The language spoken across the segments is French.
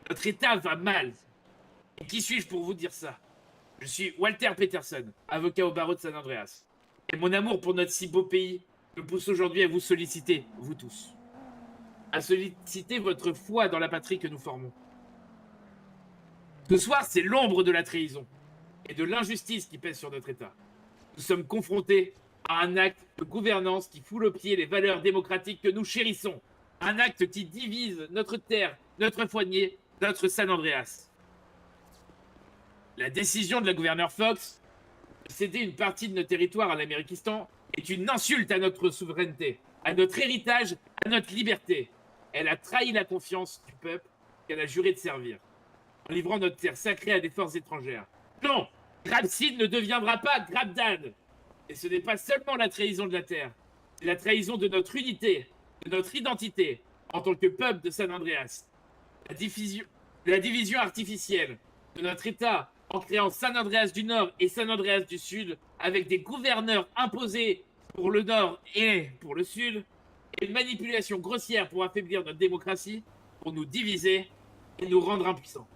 Notre État va mal. Et qui suis-je pour vous dire ça? Je suis Walter Peterson, avocat au barreau de San Andreas. Et mon amour pour notre si beau pays me pousse aujourd'hui à vous solliciter, vous tous. À solliciter votre foi dans la patrie que nous formons. Ce soir, c'est l'ombre de la trahison et de l'injustice qui pèse sur notre État. Nous sommes confrontés à un acte de gouvernance qui foule aux pieds les valeurs démocratiques que nous chérissons. Un acte qui divise notre terre, notre foyer, notre San Andreas. La décision de la gouverneure Fox de céder une partie de notre territoire à l'Amériquistan est une insulte à notre souveraineté, à notre héritage, à notre liberté. Elle a trahi la confiance du peuple qu'elle a juré de servir, en livrant notre terre sacrée à des forces étrangères. Non, Grabsid ne deviendra pas Grabdad. Et ce n'est pas seulement la trahison de la terre, c'est la trahison de notre unité, de notre identité, en tant que peuple de San Andreas. La division artificielle de notre État en créant San Andreas du Nord et San Andreas du Sud avec des gouverneurs imposés pour le Nord et pour le Sud, et une manipulation grossière pour affaiblir notre démocratie, pour nous diviser et nous rendre impuissants.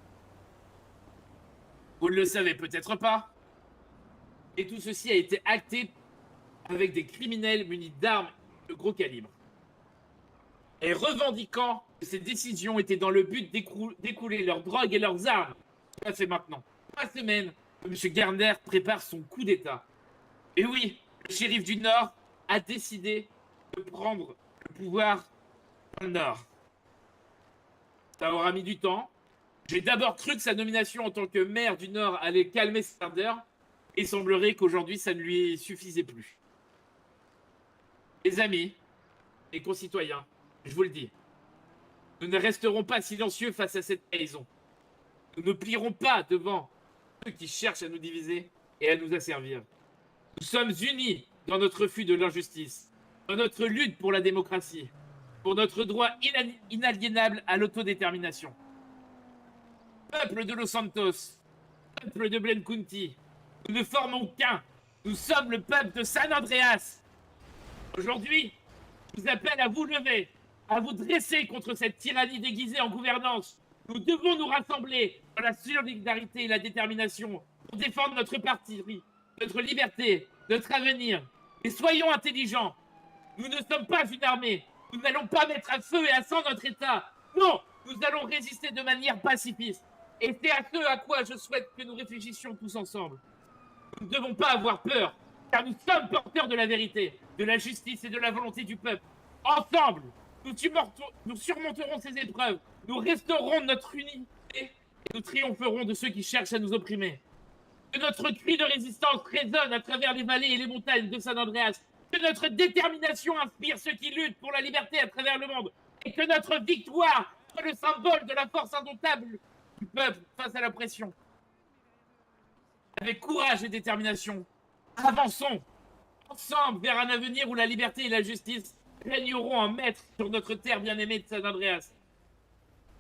Vous ne le savez peut-être pas, et tout ceci a été acté avec des criminels munis d'armes de gros calibre. Et revendiquant que ces décisions étaient dans le but d'écouler leurs drogues et leurs armes. Ça fait maintenant 3 semaines que M. Garner prépare son coup d'État. Et oui, le shérif du Nord a décidé de prendre le pouvoir dans le Nord. Ça aura mis du temps. J'ai d'abord cru que sa nomination en tant que maire du Nord allait calmer cette ardeur, et il semblerait qu'aujourd'hui ça ne lui suffisait plus. Les amis, les concitoyens, je vous le dis, nous ne resterons pas silencieux face à cette trahison. Nous ne plierons pas devant ceux qui cherchent à nous diviser et à nous asservir. Nous sommes unis dans notre refus de l'injustice, dans notre lutte pour la démocratie, pour notre droit inaliénable à l'autodétermination. Peuple de Los Santos, peuple de Blaine County, nous ne formons qu'un. Nous sommes le peuple de San Andreas. Aujourd'hui, je vous appelle à vous lever, à vous dresser contre cette tyrannie déguisée en gouvernance. Nous devons nous rassembler dans la solidarité et la détermination pour défendre notre patrie, notre liberté, notre avenir. Et soyons intelligents. Nous ne sommes pas une armée. Nous n'allons pas mettre à feu et à sang notre État. Non, nous allons résister de manière pacifiste. Et c'est à ce à quoi je souhaite que nous réfléchissions tous ensemble. Nous ne devons pas avoir peur, car nous sommes porteurs de la vérité, de la justice et de la volonté du peuple. Ensemble, nous surmonterons ces épreuves, nous restaurerons notre unité et nous triompherons de ceux qui cherchent à nous opprimer. Que notre cri de résistance résonne à travers les vallées et les montagnes de San Andreas. Que notre détermination inspire ceux qui luttent pour la liberté à travers le monde. Et que notre victoire soit le symbole de la force indomptable du peuple face à l'oppression. Avec courage et détermination, avançons ensemble vers un avenir où la liberté et la justice régneront en maître sur notre terre bien-aimée de San Andreas.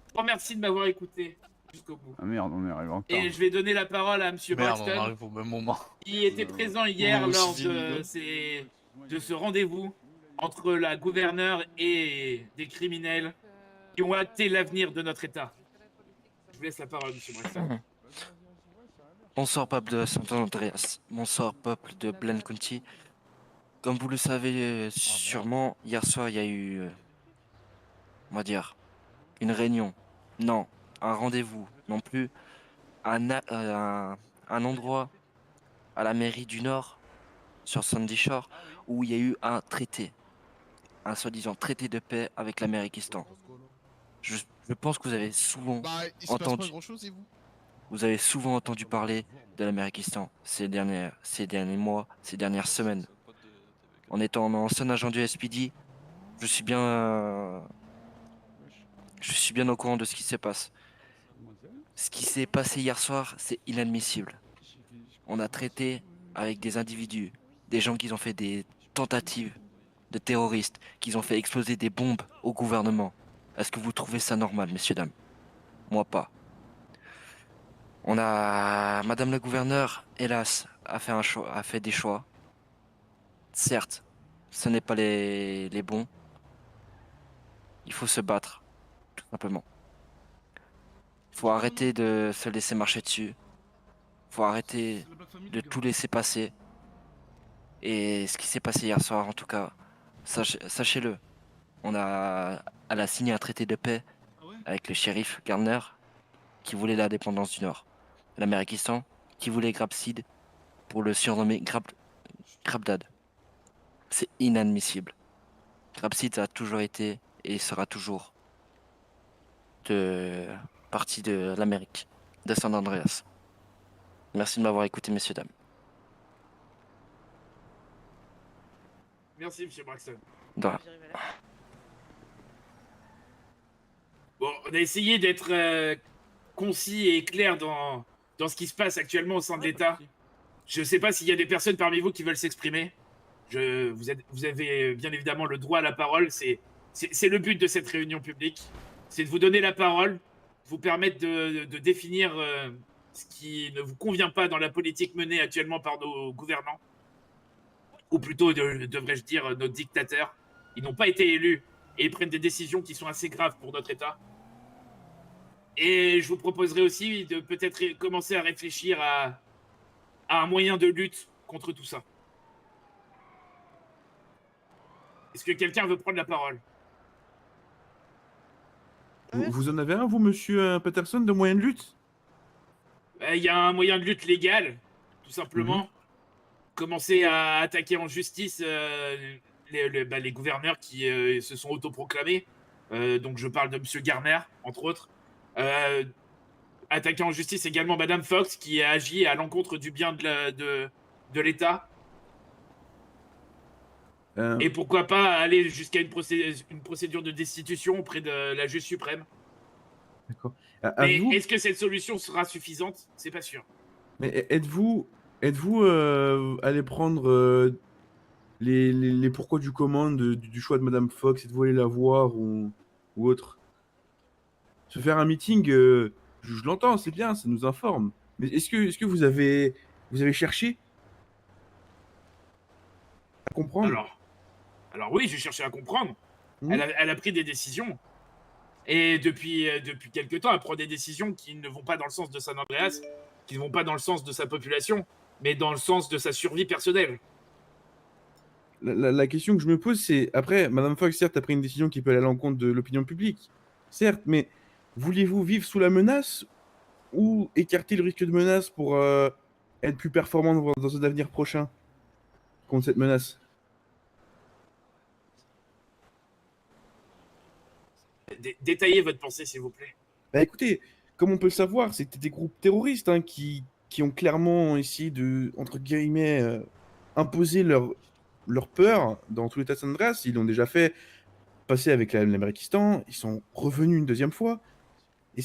Je vous remercie de m'avoir écouté jusqu'au bout. Ah merde, on est arrivé en retard. Et je vais donner la parole à Monsieur Merde, on Braxton, arrive au même moment. qui était présent hier Au lors civil. de ce rendez-vous entre la gouverneure et des criminels qui ont acté l'avenir de notre État. Je vous laisse la parole, Monsieur Braxton. Bonsoir peuple de San Andreas, bonsoir peuple de Blaine County. Comme vous le savez sûrement, hier soir il y a eu, on va dire, une réunion. Non, un rendez-vous, non plus. Un endroit à la mairie du Nord, sur Sandy Shore, où il y a eu un traité. Un soi-disant traité de paix avec l'Amériquistan. Je pense que vous avez souvent Bah, il se passe pas entendu... grand chose et vous? Vous avez souvent entendu parler de l'Amériquistan ces derniers mois, ces dernières semaines. En étant un ancien agent du SPD, je suis bien au courant de ce qui se passe. Ce qui s'est passé hier soir, c'est inadmissible. On a traité avec des individus, des gens qui ont fait des tentatives de terroristes, qui ont fait exploser des bombes au gouvernement. Est-ce que vous trouvez ça normal, messieurs, dames? Moi pas. On a Madame la gouverneure, hélas, a fait des choix. Certes, ce n'est pas les bons. Il faut se battre, tout simplement. Faut arrêter de se laisser marcher dessus. Faut arrêter de tout laisser passer. Et ce qui s'est passé hier soir, en tout cas, sachez-le, elle a signé un traité de paix avec le shérif Gardner qui voulait l'indépendance du Nord. L'Américain qui voulait Grabsid pour le surnommer Grabdad. C'est inadmissible. Grabsid a toujours été et sera toujours de partie de l'Amérique, de San Andreas. Merci de m'avoir écouté, messieurs, dames. Merci, monsieur Braxton. De rien. Bon, on a essayé d'être concis et clair dans ce qui se passe actuellement au sein de l'État. Je ne sais pas s'il y a des personnes parmi vous qui veulent s'exprimer. Vous avez bien évidemment le droit à la parole. C'est le but de cette réunion publique. C'est de vous donner la parole, vous permettre de définir ce qui ne vous convient pas dans la politique menée actuellement par nos gouvernants. Ou plutôt, devrais-je dire, nos dictateurs. Ils n'ont pas été élus et ils prennent des décisions qui sont assez graves pour notre État. Et je vous proposerai aussi de peut-être commencer à réfléchir à un moyen de lutte contre tout ça. Est-ce que quelqu'un veut prendre la parole? Vous en avez un, vous, monsieur Patterson, de moyen de lutte? Il y a un moyen de lutte légal, tout simplement. Commencer à attaquer en justice les gouverneurs qui se sont autoproclamés. Donc je parle de monsieur Garner, entre autres. Attaquer en justice également madame Fox, qui a agi à l'encontre du bien de l'État. Et pourquoi pas aller jusqu'à une procédure de destitution auprès de la juge suprême. D'accord. Mais est-ce que cette solution sera suffisante? C'est pas sûr. Mais êtes-vous allé prendre les pourquoi du comment du choix de Madame Fox? Êtes-vous allé la voir ou autre? Se faire un meeting, je l'entends, c'est bien, ça nous informe. Mais est-ce que vous avez cherché à comprendre? Alors oui, j'ai cherché à comprendre. Mmh. Elle a pris des décisions. Et depuis quelque temps, elle prend des décisions qui ne vont pas dans le sens de San Andreas, qui ne vont pas dans le sens de sa population, mais dans le sens de sa survie personnelle. La question que je me pose, c'est, après, Madame Fox, certes, a pris une décision qui peut aller à l'encontre de l'opinion publique, certes, mais vouliez-vous vivre sous la menace ou écarter le risque de menace pour être plus performant dans un avenir prochain contre cette menace? Détaillez votre pensée, s'il vous plaît. Bah écoutez, comme on peut le savoir, c'était des groupes terroristes hein, qui ont clairement essayé de, entre guillemets, imposer leur peur dans tout l'État de San Andreas. Ils l'ont déjà fait passer avec l'Américain, ils sont revenus une deuxième fois, et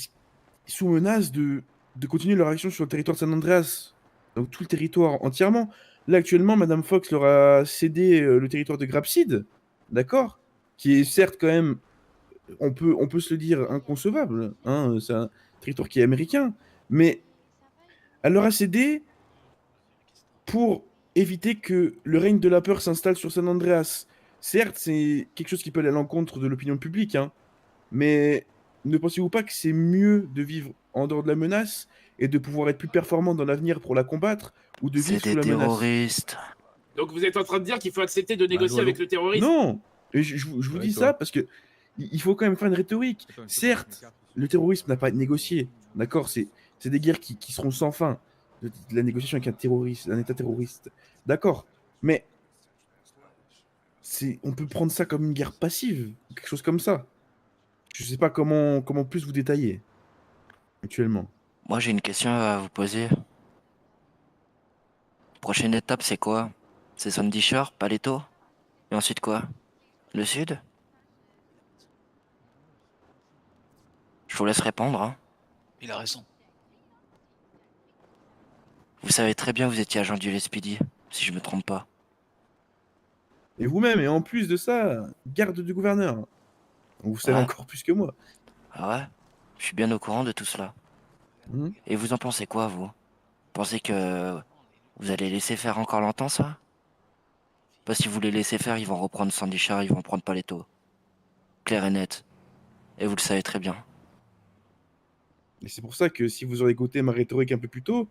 sous menace de continuer leur action sur le territoire de San Andreas, donc tout le territoire entièrement. Là, actuellement, Madame Fox leur a cédé le territoire de Grabsid, d'accord? Qui est certes quand même, on peut se le dire, inconcevable, hein, c'est un territoire qui est américain, mais elle leur a cédé pour éviter que le règne de la peur s'installe sur San Andreas. Certes, c'est quelque chose qui peut aller à l'encontre de l'opinion publique, hein, mais ne pensez-vous pas que c'est mieux de vivre en dehors de la menace et de pouvoir être plus performant dans l'avenir pour la combattre ou de vivre C'est sous des la menace? terroristes. Donc vous êtes en train de dire qu'il faut accepter de négocier avec le terrorisme? Non! Et je vous dis ça parce que il faut quand même faire une rhétorique. Certes, le terrorisme n'a pas à être négocié, d'accord? C'est des guerres qui seront sans fin. De la négociation avec un terroriste, un État terroriste. D'accord. Mais on peut prendre ça comme une guerre passive, quelque chose comme ça. Je sais pas comment plus vous détailler actuellement. Moi, j'ai une question à vous poser. Prochaine étape, c'est quoi? C'est Sandy Shore, Paleto? Et ensuite quoi? Le sud? Je vous laisse répondre, hein. Il a raison. Vous savez très bien que vous étiez agent du LSPD, si je me trompe pas. Et vous-même, et en plus de ça, garde du gouverneur. Vous savez Ouais. encore plus que moi. Ah ouais? Je suis bien au courant de tout cela. Mhm. Et vous en pensez quoi, vous? Pensez que vous allez laisser faire encore longtemps, ça? Pas si vous les laissez faire, ils vont reprendre Sandy Shore, ils vont prendre Paleto. Clair et net. Et vous le savez très bien. Et c'est pour ça que si vous aurez écouté ma rhétorique un peu plus tôt,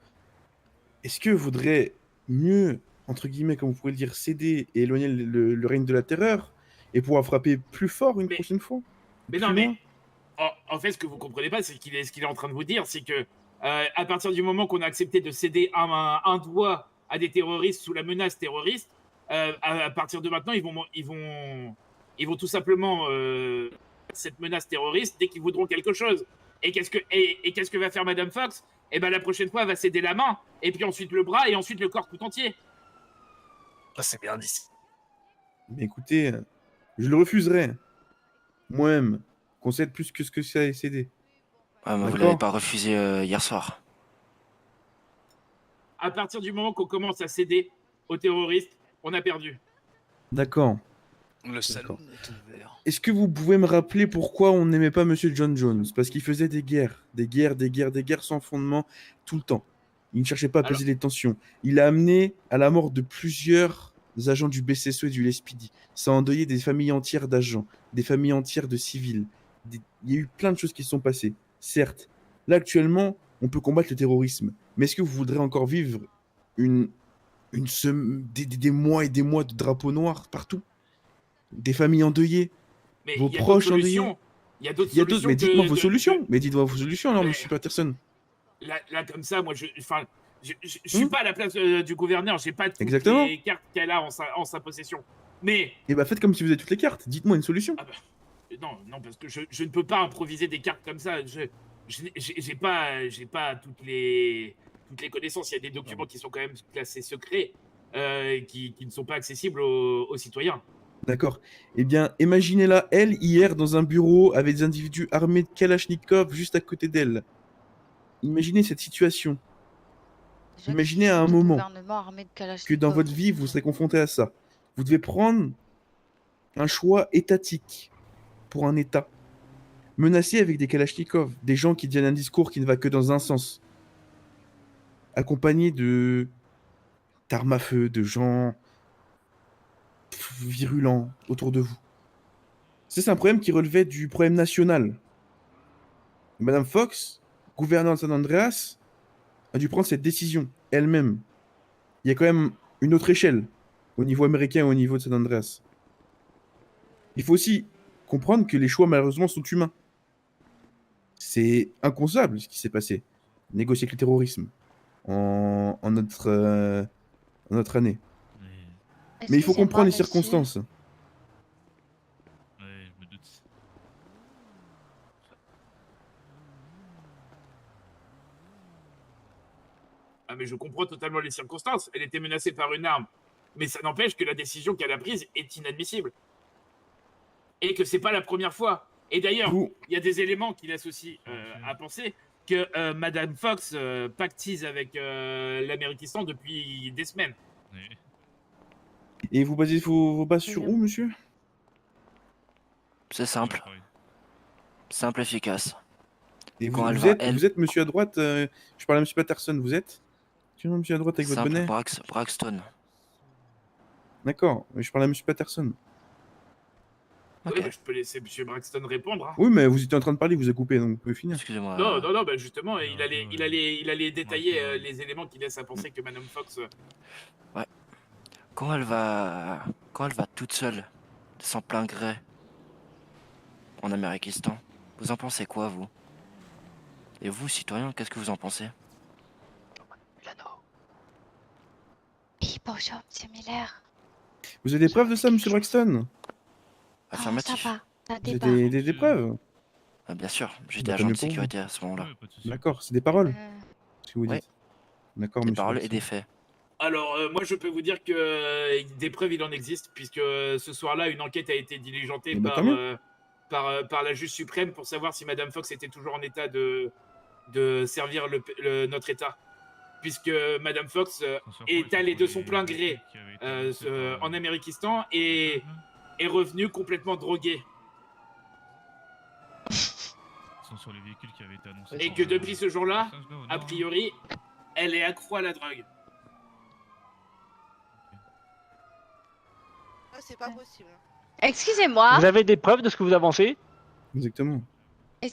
est-ce que vaudrait mieux, entre guillemets, comme vous pouvez le dire, céder et éloigner le règne de la terreur et pouvoir frapper plus fort une Mais- prochaine fois? Mais Plus non, loin? en fait, ce que vous comprenez pas, c'est ce qu'il est en train de vous dire, c'est que à partir du moment qu'on a accepté de céder un doigt à des terroristes sous la menace terroriste, à partir de maintenant, ils vont tout simplement cette menace terroriste dès qu'ils voudront quelque chose. Et qu'est-ce que va faire Madame Fox? Eh ben la prochaine fois, elle va céder la main, et puis ensuite le bras, et ensuite le corps tout entier. Ah, c'est bien dit. Mais écoutez, je le refuserai. Moi-même, qu'on cède plus que ce que ça a cédé. Ouais, mais vous D'accord. l'avez pas refusé hier soir. À partir du moment qu'on commence à céder aux terroristes, on a perdu. D'accord. Le salon D'accord. est ouvert. Est-ce que vous pouvez me rappeler pourquoi on n'aimait pas Monsieur John Jones? Parce qu'il faisait des guerres, des guerres, des guerres, des guerres sans fondement, tout le temps. Il ne cherchait pas à Alors- apaiser les tensions. Il a amené à la mort de plusieurs agents du BCSO et du LSPD. Ça a endeuillé des familles entières d'agents, des familles entières de civils. Il y a eu plein de choses qui se sont passées. Certes, là actuellement, on peut combattre le terrorisme. Mais est-ce que vous voudrez encore vivre des mois et des mois de drapeaux noirs partout? Des familles endeuillées? Mais Vos il y a d'autres proches endeuillés? solutions. Il y a d'autres Il y a d'autres, solutions mais dites-moi que vos solutions. Mais dites-moi vos solutions alors, Mais- monsieur Patterson. là, comme ça, moi, je suis pas à la place du gouverneur. J'ai pas toutes Exactement. les cartes qu'elle a en sa possession. Mais Et bah faites comme si vous avez toutes les cartes. Dites-moi une solution. non, parce que je ne peux pas improviser des cartes comme ça. J'ai pas toutes les connaissances. Il y a des documents qui sont quand même classés secrets, qui ne sont pas accessibles aux citoyens. D'accord. Eh bien, imaginez-la, elle, hier, dans un bureau, avec des individus armés de Kalachnikov juste à côté d'elle. Imaginez cette situation. Déjà Imaginez qu'il à un y a moment gouvernement armé de Que Kalachnikov. dans votre vie, vous serez confronté à ça. Vous devez prendre un choix étatique pour un État. Menacé avec des Kalachnikov, des gens qui tiennent un discours qui ne va que dans un sens. Accompagné d'armes à feu, de gens virulents autour de vous. Ça, c'est un problème qui relevait du problème national. Madame Fox, gouverneur de San Andreas, a dû prendre cette décision elle-même. Il y a quand même une autre échelle au niveau américain et au niveau de San Andreas. Il faut aussi comprendre que les choix, malheureusement, sont humains. C'est inconcevable ce qui s'est passé. Négocier avec le terrorisme en notre année. Mais il faut Excusez-moi, comprendre les monsieur. circonstances. Ouais, je me doute. Ah, mais je comprends totalement les circonstances. Elle était menacée par une arme. Mais ça n'empêche que la décision qu'elle a prise est inadmissible. Et que c'est pas la première fois. Et d'ailleurs, Vous, il y a des éléments qui laissent aussi à penser que Madame Fox pactise avec l'Amériquistan depuis des semaines. Ouais. et vous basez vos bases sur où, monsieur? C'est simple, Ouais, simple, efficace. Et Quand vous, elle vous va, êtes, elle- vous êtes monsieur à droite, je parle à monsieur Patterson, vous êtes? Tu vois, monsieur à droite avec votre Simple, bonnet? Braxton. D'accord, mais je parle à monsieur Patterson. Ok. Oui, bah, je peux laisser M. Braxton répondre. Hein. Oui, mais vous étiez en train de parler, vous avez coupé, donc vous pouvez finir. Excusez-moi. Non, bah, justement, Non, il allait détailler ouais. les éléments qui laissent à penser que Madame Fox. Quand elle va toute seule, de son plein gré, en Amériquistan, vous en pensez quoi, vous? Et vous, citoyens, qu'est-ce que vous en pensez? Oui, bonjour, monsieur Miller. Vous avez des preuves de ça, monsieur Braxton? Non, Affirmatif. ça va, ça Vous avez débat. des preuves? Ah, bien sûr, j'étais Bah, tant agent de mieux pour sécurité à ce moment-là. Ouais, pas de soucis. D'accord, c'est des paroles, Euh, ce que vous Ouais. dites. D'accord, Des monsieur paroles et Braxton. des faits. Alors, moi, je peux vous dire que des preuves, il en existe, puisque ce soir-là, une enquête a été diligentée Eh ben, tant mieux. par la juge suprême pour savoir si Madame Fox était toujours en état de servir notre État. Puisque Madame Fox est allée de son plein gré en Amériquistan et est revenue complètement droguée. Ils sont sur les véhicules qui avaient été annoncés. Et par que le- depuis ce jour-là, Message, là, au a nord, priori, elle est accro à la drogue. Ah, c'est pas possible. Excusez-moi, Vous avez des preuves de ce que vous avancez? Exactement.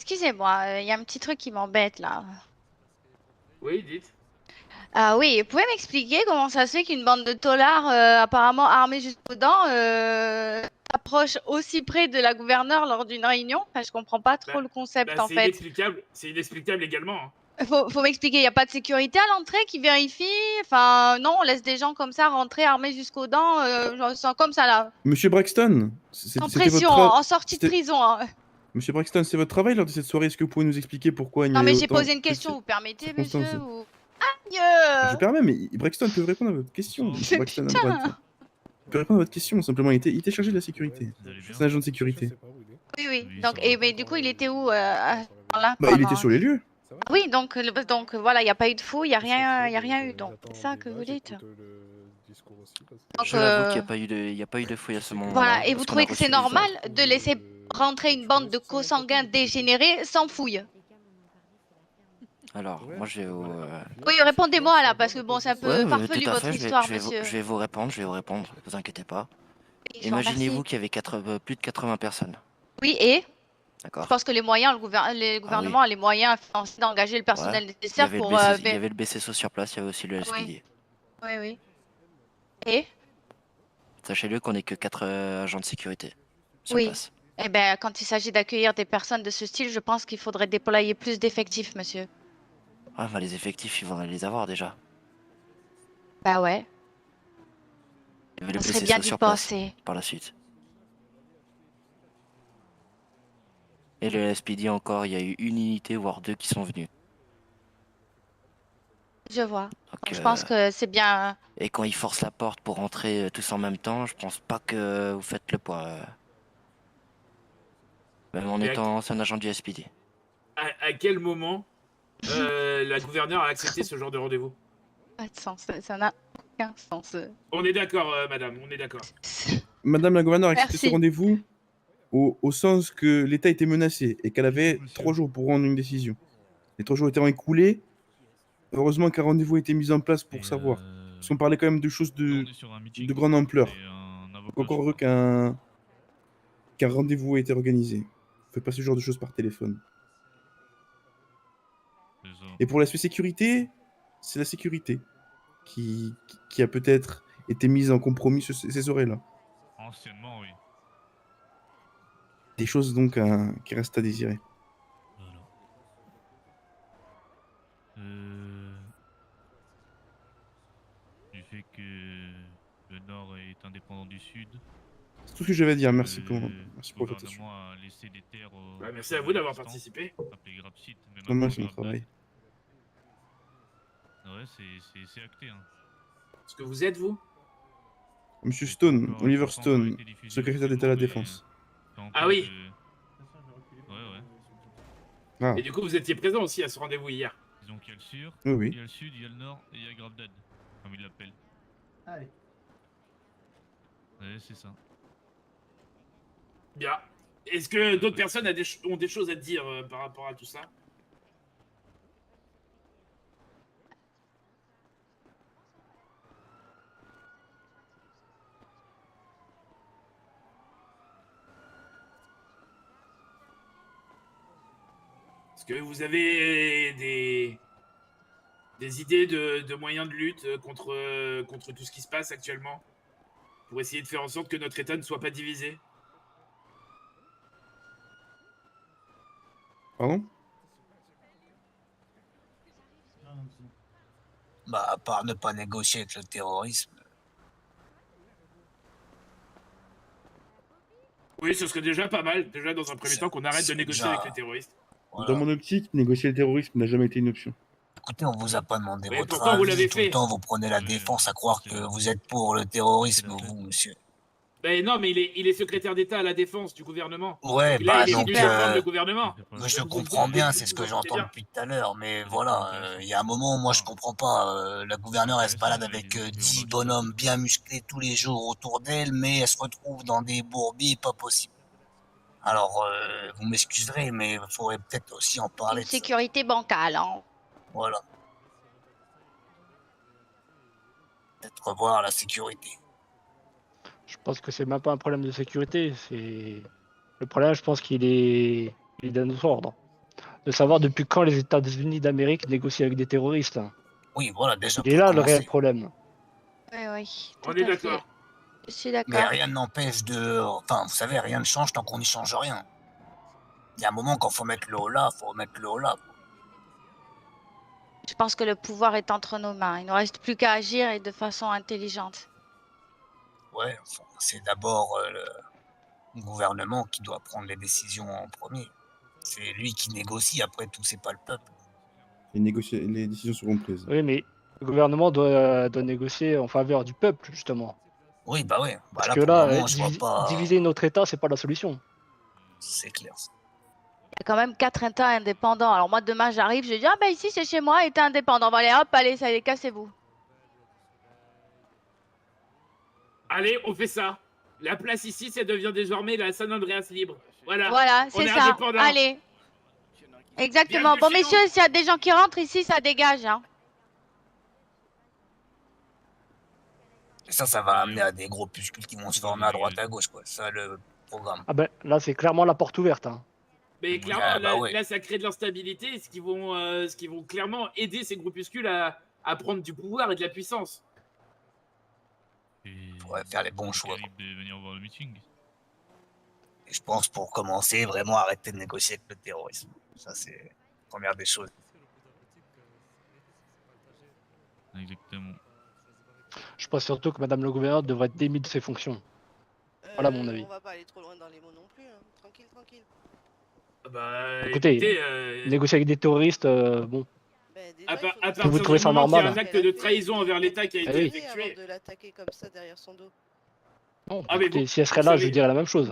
Excusez-moi, il y a un petit truc qui m'embête là. Oui, dites. Ah oui, vous pouvez m'expliquer comment ça se fait qu'une bande de taulards apparemment armés jusqu'aux dents approche aussi près de la gouverneure lors d'une réunion? Enfin, je comprends pas trop le concept en C'est fait. inexplicable. C'est inexplicable également. Hein. Faut m'expliquer, il n'y a pas de sécurité à l'entrée qui vérifie? Enfin, non, on laisse des gens comme ça rentrer armés jusqu'aux dents, genre, sans- comme ça là, Monsieur Braxton, sans c'était votre pression, travail. en sortie de prison. Hein. Monsieur Braxton, c'est votre travail lors de cette soirée. Est-ce que vous pouvez nous expliquer pourquoi il y Non a mais j'ai autant posé une de question, vous permettez, circonstances? monsieur ou... Aïe Je permets, mais Braxton peut répondre à votre question. Mais Monsieur Braxton a le droit de... putain! Il peut répondre à votre question, simplement. Il était chargé de la sécurité. Vous allez bien C'est un agent de sécurité. Oui, oui. Oui, Donc, ça et va. mais du coup, il était où là Bah, il était sur les lieux. Ah oui, donc voilà, il n'y a pas eu de fou, il n'y a rien, y a rien eu. Donc, c'est ça que vous dites. Donc, Je l'avoue qu'il n'y a pas eu de fouille à ce moment-là. voilà. Et vous parce qu'on trouvez a que c'est reçu des normal ordres. de laisser rentrer une bande de consanguins dégénérés sans fouille? Alors, moi je vais vous... Oui, répondez-moi là, parce que bon, c'est un peu Ouais, farfelu tout à votre fait, histoire, je vais monsieur. je vais vous répondre, vous inquiétez pas. Je vous remercie. Imaginez-vous qu'il y avait plus de 80 personnes, Oui, et je d'accord? pense que les moyens, le Ah oui. gouvernement a les moyens financiers d'engager le Ouais. personnel Il y nécessaire avait pour. il y avait le BCSO sur place, il y avait aussi le Oui. SPD. Oui, oui. Et Sachez-le qu'on n'est que 4 agents de sécurité sur oui. place. Eh ben, quand il s'agit d'accueillir des personnes de ce style, je pense qu'il faudrait déployer plus d'effectifs, monsieur. Ah, bah les effectifs, ils vont les avoir déjà. Bah ouais, Il y avait le ça serait bien BCSO d'y sur place penser. par la suite. Et le SPD encore, il y a eu une unité, voire deux qui sont venus. Je vois. Donc, Donc, je pense que c'est bien. et quand ils forcent la porte pour rentrer tous en même temps, je pense pas que vous faites le poids. Même en Mais étant ancien agent du SPD. À quel moment la gouverneure a accepté ce genre de rendez-vous? Pas de sens, ça n'a aucun sens. On est d'accord, madame, on est d'accord. Madame la gouverneure a accepté ce Merci. rendez-vous au sens que l'État était menacé et qu'elle avait 3 jours pour rendre une décision. Les 3 jours étant écoulés, heureusement qu'un rendez-vous a été mis en place pour savoir. Parce qu'on parlait quand même de choses de grande ampleur. Donc encore heureux qu'un rendez-vous ait été organisé. On fait pas ce genre de choses par téléphone. Et pour l'aspect sécurité, c'est la sécurité qui a peut-être été mise en compromis sur ces soirées-là. Anciennement, oui. Des choses donc qui restent à désirer. Voilà. Du fait que le Nord est indépendant du Sud. C'est tout ce que j'avais à dire. Merci Le pour votre attention. gouvernement a laissé des terres aux... Ouais, merci à vous d'avoir participé. Appelé Grapsite, mais Normal, maintenant c'est mon travail. Ouais, c'est acté. Hein. Ce que vous êtes, vous? Monsieur C'est Stone, pas encore- Oliver ça a pas encore Stone, été diffusé secrétaire d'État à la officiellement, mais, Défense. fait en Ah sorte oui. Ouais, ouais. Ah, Et du coup, vous étiez présent aussi à ce rendez-vous hier. Disons qu'il y a le Sud, oui, il oui. y a le Sud, il y a le Nord et il y a Gravdad, comme ils l'appellent. Allez. Ouais, c'est ça. Bien. Est-ce que d'autres personnes ont des choses à dire par rapport à tout ça? Est-ce que vous avez des idées de moyens de lutte contre tout ce qui se passe actuellement pour essayer de faire en sorte que notre État ne soit pas divisé? Pardon? Bah, à part ne pas négocier avec le terrorisme. Oui, ce serait déjà pas mal, déjà dans un premier temps qu'on arrête de C'est négocier déjà- avec les terroristes. Voilà. Dans mon optique, négocier le terrorisme n'a jamais été une option. Écoutez, on vous a pas demandé Mais votre pourtant, vous avis. l'avez Tout fait. le temps, vous prenez la Oui, défense à croire c'est que vrai. vous êtes pour le terrorisme, C'est la vous, monsieur. Ben non, mais il est secrétaire d'État à la défense du gouvernement. Ouais, Et là, bah il est donc, venu défendre le gouvernement. moi, je Vous comprends vous- bien, vous- c'est ce vous que sentez j'entends bien. depuis tout à l'heure, mais Ça voilà, dépend de il y a un moment, moi, je Ah. comprends pas. La gouverneure, elle se Ouais, balade ça, il y a avec des idées 10 en bonhommes bien musclés tous les jours autour d'elle, mais elle se retrouve dans des bourbiers pas possibles. Alors, vous m'excuserez, mais il faudrait peut-être aussi en parler Une de ça. sécurité bancale, hein. Voilà. Peut-être revoir la sécurité. Je pense que c'est même pas un problème de sécurité. C'est le problème, je pense qu'il est dans notre ordre. de savoir depuis quand les États-Unis d'Amérique négocient avec des terroristes. Oui, voilà, déjà. Il est pour là le réel commencer. problème. Oui, oui. On tout est à fait. d'accord. Je suis Mais d'accord. rien n'empêche de. Enfin, vous savez, rien ne change tant qu'on n'y change rien. Il y a un moment quand faut mettre le haut là, faut mettre le haut là. Je pense que le pouvoir est entre nos mains. Il ne reste plus qu'à agir et de façon intelligente. Ouais, enfin, c'est d'abord le gouvernement qui doit prendre les décisions en premier. C'est lui qui négocie, après tout, c'est pas le peuple. Les décisions seront prises. Oui, mais le gouvernement doit négocier en faveur du peuple, justement. Oui, bah ouais. Bah Parce là, que pour le là, moment, je vois pas. diviser notre État, c'est pas la solution. C'est clair. Ça. Il y a quand même 4 États indépendants. Alors moi, demain, j'arrive, je dis, ah ben ici, c'est chez moi, État indépendant. Bon, allez, hop, allez, ça y est, cassez-vous. Allez, on fait ça. La place ici, ça devient désormais la San Andreas libre. Voilà. Voilà, On c'est est ça. indépendant. Allez. Exactement. Bienvenue Bon, chez messieurs, nous. s'il y a des gens qui rentrent ici, ça dégage. Hein. Et ça va amener à des groupuscules qui vont se former à droite à gauche, quoi. C'est ça le programme. Ah ben, là, c'est clairement la porte ouverte. Hein. Mais clairement, Ah, bah là, ouais. là, ça crée de l'instabilité, ce qui vont clairement aider ces groupuscules à prendre du pouvoir et de la puissance. Et Faudrait faire les bons c'est choix. terrible de venir voir le meeting. Et je pense pour commencer, vraiment arrêter de négocier avec le terrorisme. Ça, c'est la première des choses. Exactement. Je pense surtout que Madame le gouverneur devrait être démise de ses fonctions. Voilà mon avis. On va pas aller trop loin dans les mots non plus. Hein. Tranquille, tranquille. Bah, Écoutez, négocier avec des terroristes, bon. Ben, déjà, à il faut partir Vous du trouvez ça moment qu'il y a normal un acte de trahison envers l'État qui a Eh été oui. effectué. avant de l'attaquer comme ça derrière son dos. Non, Ah, mais écoutez, bon, si elle serait vous là, savez- je lui dirais la même chose.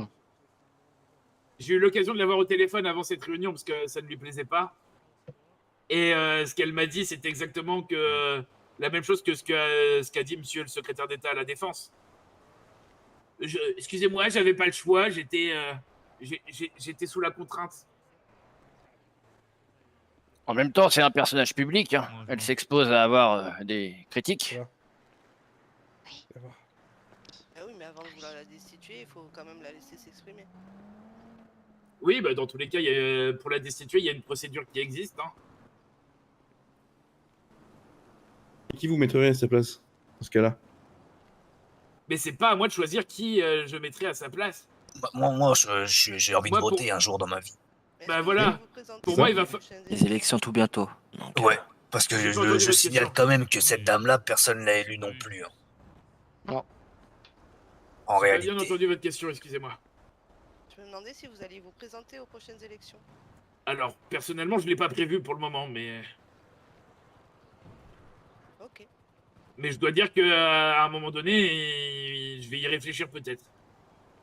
J'ai eu l'occasion de l'avoir au téléphone avant cette réunion parce que ça ne lui plaisait pas. Et ce qu'elle m'a dit, c'est exactement que la même chose que ce qu'a dit monsieur le secrétaire d'État à la Défense. Excusez-moi, j'avais pas le choix, j'étais sous la contrainte. En même temps, c'est un personnage public. Hein. Ouais, Elle je s'expose à avoir des critiques. Ah oui, mais avant de vouloir la destituer, il faut quand même la laisser s'exprimer. Oui, bah dans tous les cas, pour la destituer, il y a une procédure qui existe. Hein. Et qui vous mettrez à sa place, dans ce cas-là? Mais c'est pas à moi de choisir qui je mettrai à sa place. Bah, moi j'ai envie de Moi, pour- voter un jour dans ma vie. Est-ce Bah que voilà. vous vous présentez Pour sur moi, il va les fa- prochaines Les élections tout bientôt. Donc, Ouais, parce que J'ai pas entendu je votre signale question. quand même que cette dame-là, personne ne l'a élue non plus. Hein. Non. En J'ai pas bien réalité. entendu votre question, excusez-moi. Je me demandais si vous alliez vous présenter aux prochaines élections. Alors, personnellement, je l'ai pas prévu pour le moment, mais Ok. je dois dire que à un moment donné, je vais y réfléchir peut-être.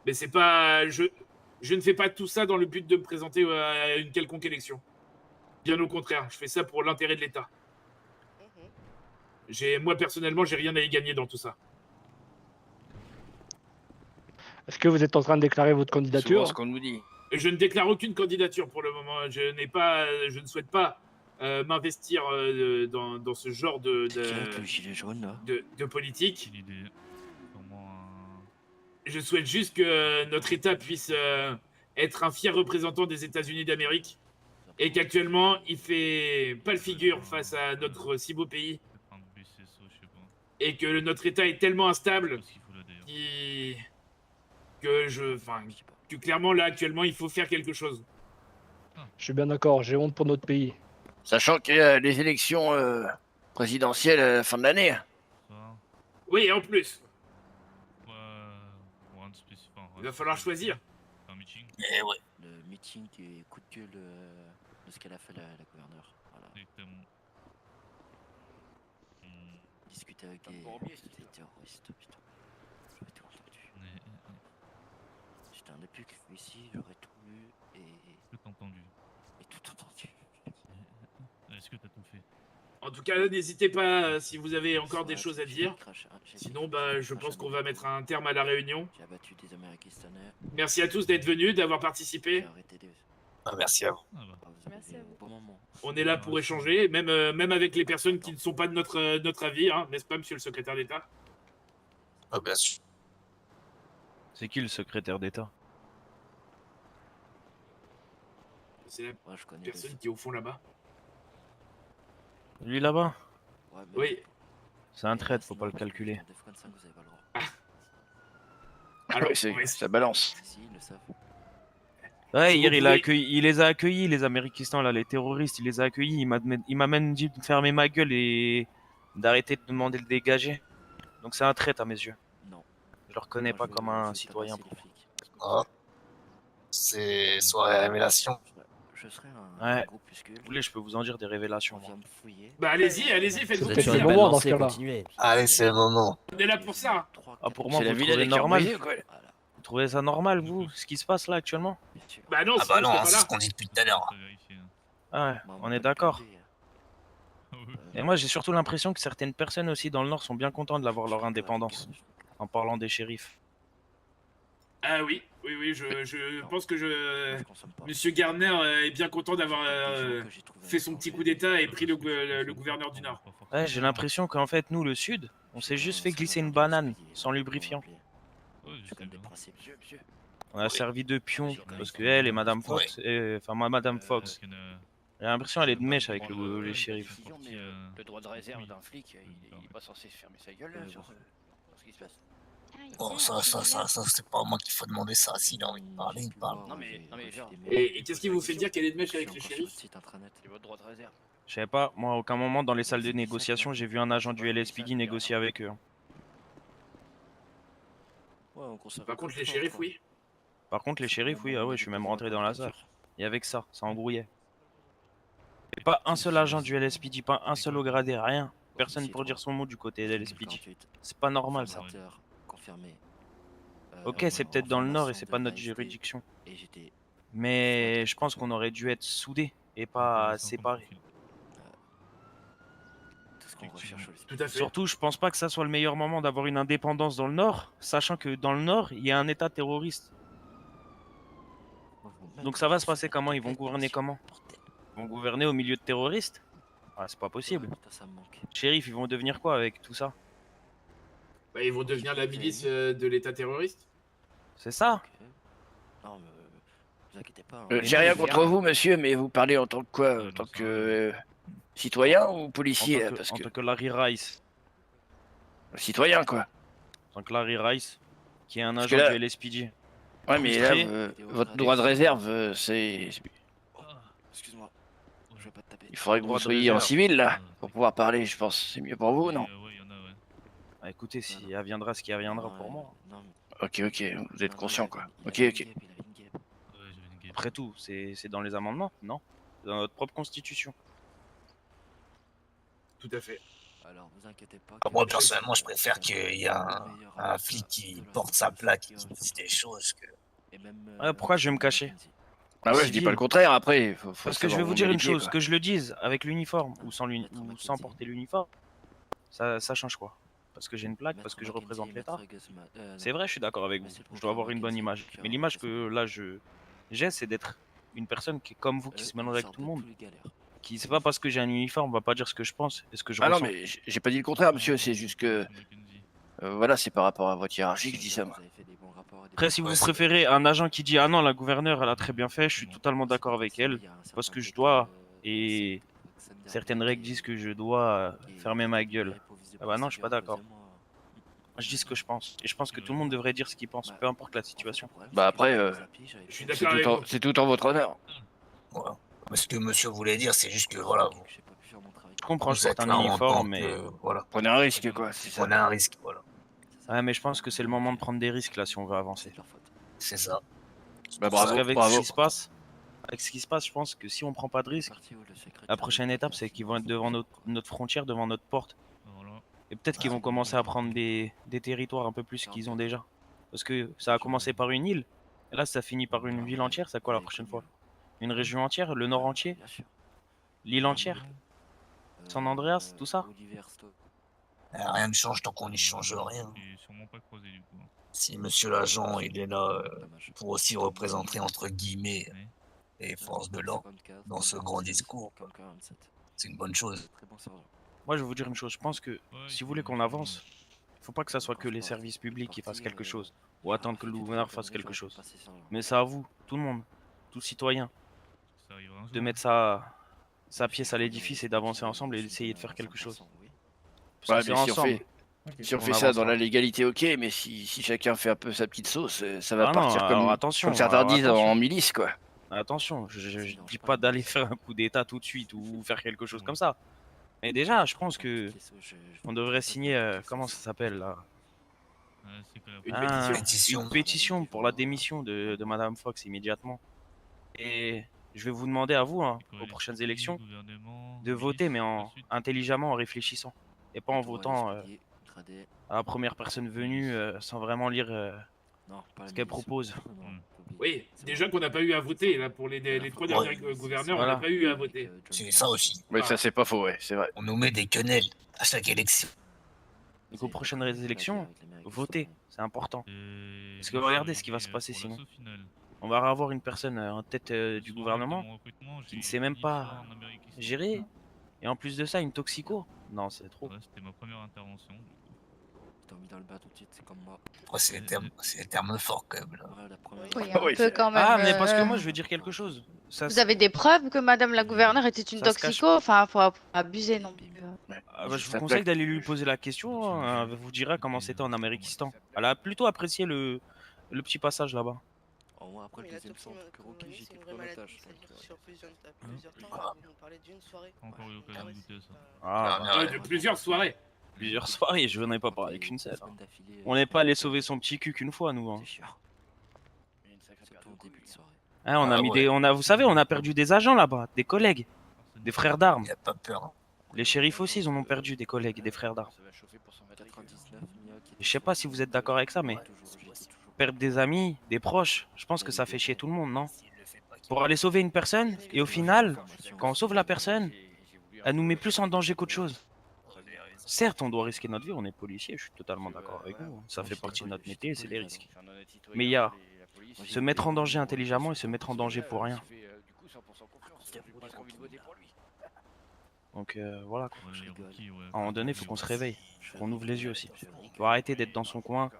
Mais c'est pas, je ne fais pas tout ça dans le but de me présenter à une quelconque élection. Bien au contraire, je fais ça pour l'intérêt de l'État. Mhm. Moi personnellement, j'ai rien à y gagner dans tout ça. Est-ce que vous êtes en train de déclarer votre Souvent candidature ce qu'on nous dit. Je ne déclare aucune candidature pour le moment. Je ne souhaite pas m'investir dans ce genre c'est qui avec le gilet jaune là de politique. Quelle idée. Vraiment Je souhaite juste que notre État puisse être un fier représentant des États-Unis d'Amérique et qu'actuellement il fait pas le figure face à notre si beau pays peut-être un BCSO, je sais pas. et que notre État est tellement instable Qu'est-ce qu'il faut là d'ailleurs que clairement là actuellement il faut faire quelque chose. Je suis bien d'accord, j'ai honte pour notre pays. Sachant qu'il y a les élections présidentielles à la fin de l'année. Ça, Oui, en plus, rien de spécifique. il va falloir choisir. Un meeting, Eh ouais. Le meeting du coup de gueule de ce qu'elle a fait la gouverneure. Voilà. exactement. Discuter avec Un des bourbier, c'est ça. terroristes, putain. J'avais tout entendu. J'étais un épique ici, j'aurais tout lu Tout entendu. et tout entendu. Est-ce que t'as tout fait? En tout cas, n'hésitez pas si vous avez encore des Ouais, choses à j'ai dire. fait crash- j'ai Sinon, fait- bah, j'ai je fait pense crash qu'on à va mon mettre tour. un terme à la réunion. J'ai abattu des Américains. Merci à tous d'être venus, d'avoir J'ai participé. arrêté des. Ah, merci à vous. Ah bah. Ah, vous avez Merci vu à au vous. bon moment. On est là pour échanger, même avec les personnes qui ne sont pas de notre avis, hein, n'est-ce pas, monsieur le secrétaire d'État? Ah, bien sûr. C'est qui le secrétaire d'État? C'est la Ouais, je connais personne qui est au fond là-bas. Lui là-bas, Ouais, mais Oui. c'est un traître, faut pas le calculer. en Defcon 5, vous avez pas le droit. Alors, Ouais, on va essayer- ça balance. Si, ils le savent. Ouais, Si hier vous il pouvez- il les a accueillis, les Américains là, les terroristes, il les a accueillis. Il m'a même dit de fermer ma gueule et d'arrêter de demander de le dégager. Donc c'est un traître à mes yeux. Non. Je le reconnais Moi, pas je comme vais- un je vais citoyen. tabasser les flics. Oh. C'est soirée révélation. Je serai Ouais. un groupuscule. Vous voulez, je peux vous en dire des révélations. On moi. vient me fouiller. Bah allez-y, faites-vous C'est peut-être plaisir. le moment dans ce cas-là. Allez, c'est le moment. On est là pour ça. Ah, pour moi, C'est la vous villa trouvez des normal Corbusiers, quoi. Voilà, Vous trouvez ça normal, vous, ce qui se passe là actuellement? bien sûr. Bah non, Ah sinon bah non, je hein, serais c'est pas ce là. qu'on dit depuis tout à l'heure. Pas vérifié, hein. Ah ouais, Moi, on m'a est pas d'accord. demandé. Ah oui. Et moi, j'ai surtout l'impression que certaines personnes aussi dans le Nord sont bien contentes d'avoir leur indépendance, en parlant des shérifs. Ah oui, je pense que Je consomme pas. Monsieur Garner est bien content d'avoir Des gens que j'ai trouvés fait son petit coup d'état et pris le gouverneur du Nord. Ouais, j'ai l'impression qu'en fait, nous, le Sud, on s'est juste fait glisser une banane sans lubrifiant. Ouais, je Je sais connais des bien. principes. Monsieur. On a servi de pion Oui. parce que elle et Madame Fox, enfin Madame Fox, Parce qu'il y en a- j'ai l'impression qu'elle est de mèche avec Ouais, les ouais, shérifs. ouais. Mais le droit de réserve d'un flic, il est pas censé se fermer sa gueule là, sur ce qui se passe. Bon, ça, c'est pas à moi qu'il faut demander ça. S'il a envie de parler, il parle. Non, mais genre- Et qu'est-ce qui vous fait dire qu'elle est de mèche avec les shérifs? C'est votre droit de réserve. Je sais pas, moi, à aucun moment dans les salles de négociation, j'ai vu un agent du LSPD négocier avec eux. Par contre, les shérifs, oui. Par contre, les shérifs, oui, ah ouais, je suis même rentré dans la salle. Et avec ça embrouillait. Et pas un seul agent du LSPD, pas un seul au gradé, rien. Personne pour dire son mot du côté de LSPD. C'est pas normal ça. Ok, c'est peut-être dans le Nord et c'est pas notre juridiction. Mais je pense qu'on aurait dû être soudés et pas séparés. Tout à fait. Surtout, je pense pas que ça soit le meilleur moment d'avoir une indépendance dans le Nord, sachant que dans le Nord, il y a un État terroriste. Donc ça va se passer comment? Ils vont gouverner comment? Ils vont gouverner au milieu de terroristes? Ah, c'est pas possible. Shérif, ils vont devenir quoi avec tout ça? Bah, ils vont devenir la milice de l'État terroriste. C'est ça? Non, mais vous inquiétez pas. J'ai rien contre vous, monsieur, mais vous parlez en tant que quoi? En tant que citoyen ou policier? En tant que Larry Rice. Citoyen, quoi. En tant que Larry Rice, qui est un Parce que agent là- du LSPD. Ouais, mais là, Frustré. votre droit de réserve, c'est. Excuse-moi. Je vais pas te taper. Il faudrait que vous Droit de soyez en réserve. civil, là, pour pouvoir parler, je pense. C'est mieux pour vous, non? Ouais, il y en a, ouais. Ah, écoutez, s'il adviendra ce qui adviendra pour moi. Ok, vous êtes conscient, quoi. Ok. Ouais, j'avais une guêpe. Après tout, c'est dans les amendements, non? C'est dans notre propre constitution. Tout à fait. Alors, vous inquiétez pas. Moi, personnellement, je préfère qu'il y ait un flic qui porte sa plaque et qui dise des choses que... Ouais, pourquoi je vais me cacher? Ah ouais, je dis pas le contraire, après. Faut Parce que je vais savoir vous où dire on met une les pieds, chose, quoi. que je le dise avec l'uniforme ou sans porter l'uniforme, ça change quoi? Parce que j'ai une plaque, parce que je représente l'État. C'est vrai, je suis d'accord avec vous. Je dois avoir une bonne image. Mais l'image que là j'ai, c'est d'être une personne qui est comme vous, qui se mélange avec tout le monde. Qui, c'est pas parce que j'ai un uniforme, on va pas dire ce que je pense et ce que je Ah non, ressens. mais j'ai pas dit le contraire, monsieur, c'est juste que. Voilà, c'est par rapport à votre hiérarchie que je dis ça, moi. Après, si vous préférez un agent qui dit ah non, la gouverneure elle a très bien fait, je suis totalement d'accord avec elle, parce que je dois, et certaines règles disent que je dois fermer ma gueule. Ah bah non, je suis pas d'accord. Je dis ce que je pense, et je pense que tout le monde devrait dire ce qu'il pense, peu importe la situation. Bah après, Je suis c'est d'accord avec vous. c'est tout en votre honneur. Voilà. Mais ce que monsieur voulait dire, c'est juste que, voilà, vous, Je comprends, je vous êtes porte là un en tant uniforme, mais... que... Voilà, Prenez un risque, quoi, c'est ça. prenez un risque, voilà. Ouais, mais je pense que c'est le moment de prendre des risques là si on veut avancer. C'est ça. Bah Parce bravo, qu'avec ce bravo. qui se passe, je pense que si on prend pas de risque, la prochaine étape c'est qu'ils vont être devant notre frontière, devant notre porte. Voilà. Et peut-être qu'ils vont commencer à prendre des territoires un peu plus qu'ils ont déjà. Parce que ça a commencé par une île, et là ça finit par une ville entière, c'est quoi la prochaine fois? Une région entière, le nord entier, l'île entière, San Andreas, tout ça? Rien ne change tant qu'on n'y change rien. Et sûrement pas croisé du coup. Si monsieur l'agent, il est là pour aussi représenter, entre guillemets, Ouais. les forces de l'ordre dans ce grand discours, c'est une bonne chose. Moi je vais vous dire une chose, je pense que si vous voulez qu'on avance, faut pas que ça soit que les services publics qui fassent quelque chose, ou attendre que le gouverneur fasse quelque chose. Mais c'est à vous, tout le monde, tout citoyen, de mettre sa pièce à l'édifice et d'avancer ensemble et d'essayer de faire quelque chose. Parce que Ouais, c'est mais ensemble. si on fait On ça dans avancera. la légalité, ok, mais si chacun fait un peu sa petite sauce, ça va Ah non, partir alors comme, attention, comme certains alors disent attention. en milice, quoi. Attention, je dis pas d'aller faire un coup d'état tout de suite ou faire quelque chose comme ça. Mais déjà, je pense que on devrait signer, comment ça s'appelle là? Une pétition pour la démission de Madame Fox immédiatement. Et je vais vous demander à vous, hein, aux prochaines élections, de voter, mais intelligemment, en réfléchissant. Et pas en votant à la première personne venue sans vraiment lire ce qu'elle propose. Oui, déjà qu'on n'a pas eu à voter, là, pour les 3 derniers gouverneurs, on n'a pas eu à voter. C'est ça aussi. Oui, ça c'est pas faux, ouais, c'est vrai. On nous met des quenelles à chaque élection. Donc aux prochaines élections, votez, c'est important. Parce que regardez ce qui va se passer sinon. On va avoir une personne en tête du gouvernement qui ne sait même pas gérer. Et en plus de ça, une toxico. Non, c'est trop. C'était ma première intervention. T'as mis dans le bas tout de suite, c'est comme moi. Oh, c'est le terme fort quand même. Là. Oui, un peu quand même. Ah, mais parce que moi, je veux dire quelque chose. Ça, Vous avez des preuves que Madame la gouverneure était une Ça se cache. toxico? Enfin, faut pas abuser non plus. Ah bah, je vous conseille d'aller lui poser la question. Hein, elle vous dira comment c'était en Amériquistan. Elle a plutôt apprécié le petit passage là-bas. Au moins après le Mais la deuxième centre que Rocky, toxicomanie, c'est j'étais une pris vraie en maladie, otage. ça dure sur plusieurs temps. Vous nous parlez d'une soirée. Encore eu l'occasion de goûter ça. Ah, De plusieurs soirées. plusieurs soirées, je n'en ai pas parlé qu'une seule. Hein. On n'est pas allé sauver son petit cul qu'une fois, nous. Hein. Surtout au début de soirée. Hein, on a mis des, vous savez, on a perdu des agents là-bas, des collègues, des frères d'armes. Il a pas peur. Hein. Les shérifs aussi, ils en ont perdu des collègues, des frères d'armes. 99, Je sais pas si vous êtes d'accord avec ça, mais perdre des amis, des proches, je pense que ça fait chier tout le monde, non? Pour aller sauver une personne, et au final, quand on sauve la personne, elle nous met plus en danger qu'autre chose. Certes, on doit risquer notre vie, on est policier, je suis totalement d'accord avec vous. Ça fait partie de notre métier, c'est des risques. Mais il y a se mettre en danger intelligemment et se mettre en danger pour rien. Donc voilà. Quoi. À un moment donné, il faut qu'on se réveille, qu'on ouvre les yeux aussi. Il faut arrêter d'être dans son coin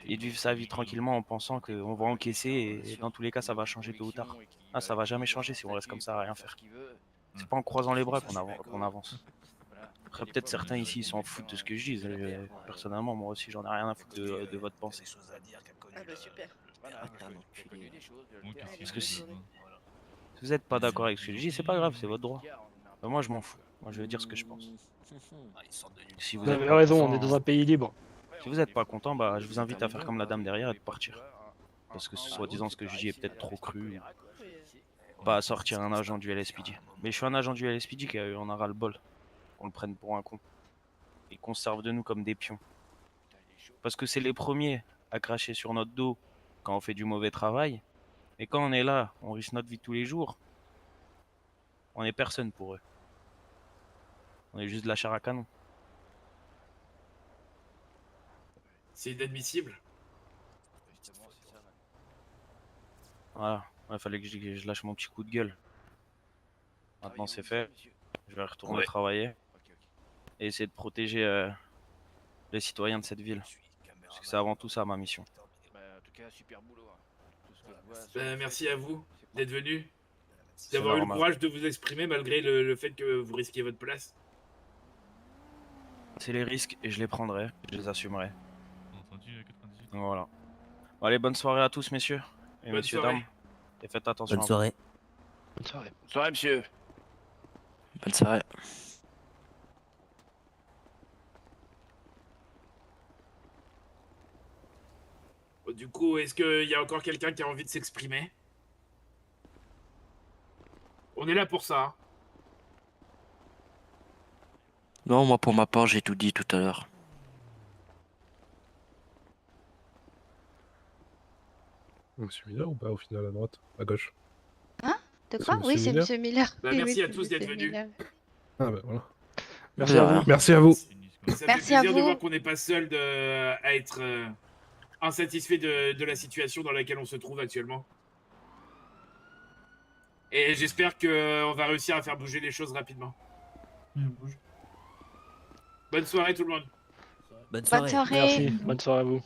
et de vivre sa vie tranquillement en pensant qu'on va encaisser et dans tous les cas, ça va changer tôt ou tard. Ah, ça va jamais changer si on reste comme ça à rien faire. C'est pas en croisant les bras qu'on avance. Après, peut-être certains ici s'en foutent de ce que je dis. Personnellement, moi aussi, j'en ai rien à foutre de votre pensée. Ah bah super. Parce que si vous n'êtes pas d'accord avec ce que je dis, c'est pas grave, c'est votre droit. Mais moi, je m'en fous. Moi, je vais dire ce que je pense. Si Vous avez pas raison, content, on est dans un pays libre. Si vous n'êtes pas content, bah, je vous invite à faire comme la dame derrière et de partir. Parce que soi-disant ce que je dis est peut-être trop cru. Pas à sortir un agent du LSPD. Mais je suis un agent du LSPD qui en a ras le bol. On le prenne pour un con. Et qu'on se serve de nous comme des pions. Parce que c'est les premiers à cracher sur notre dos quand on fait du mauvais travail. Et quand on est là, on risque notre vie tous les jours. On est personne pour eux. On est juste de la chair à canon. C'est inadmissible. Voilà. Il fallait que je lâche mon petit coup de gueule. Maintenant c'est fait. Je vais retourner travailler. Et essayer de protéger les citoyens de cette ville. Parce que c'est avant tout ça ma mission. En tout cas, super boulot. Merci à vous d'être venu. C'est D'avoir eu le normal. courage de vous exprimer malgré le fait que vous risquiez votre place. C'est les risques et je les prendrai. Je les assumerai. Voilà. Bon, allez, bonne soirée à tous, messieurs. Et Bonne messieurs, soirée. dames. Et faites attention. Bonne à vous. soirée. Bonne soirée. Bonne soirée, monsieur. Bonne soirée. Bon, du coup, est-ce qu'il y a encore quelqu'un qui a envie de s'exprimer? On est là pour ça. Hein. Non, moi pour ma part, j'ai tout dit tout à l'heure. Monsieur Miller ou pas au final à droite, à gauche? De C'est quoi? Monsieur Oui, c'est Miller Monsieur Miller. Bah, Oui, merci oui, à c'est tous d'être Monsieur venus. Miller. Ah bah voilà. Merci à vous. Merci à vous. Ça Merci fait à plaisir de vous. voir qu'on n'est pas seul à être insatisfait de la situation dans laquelle on se trouve actuellement. Et j'espère qu'on va réussir à faire bouger les choses rapidement. Bonne soirée tout le monde. Bonne soirée. Merci. Bonne soirée à vous.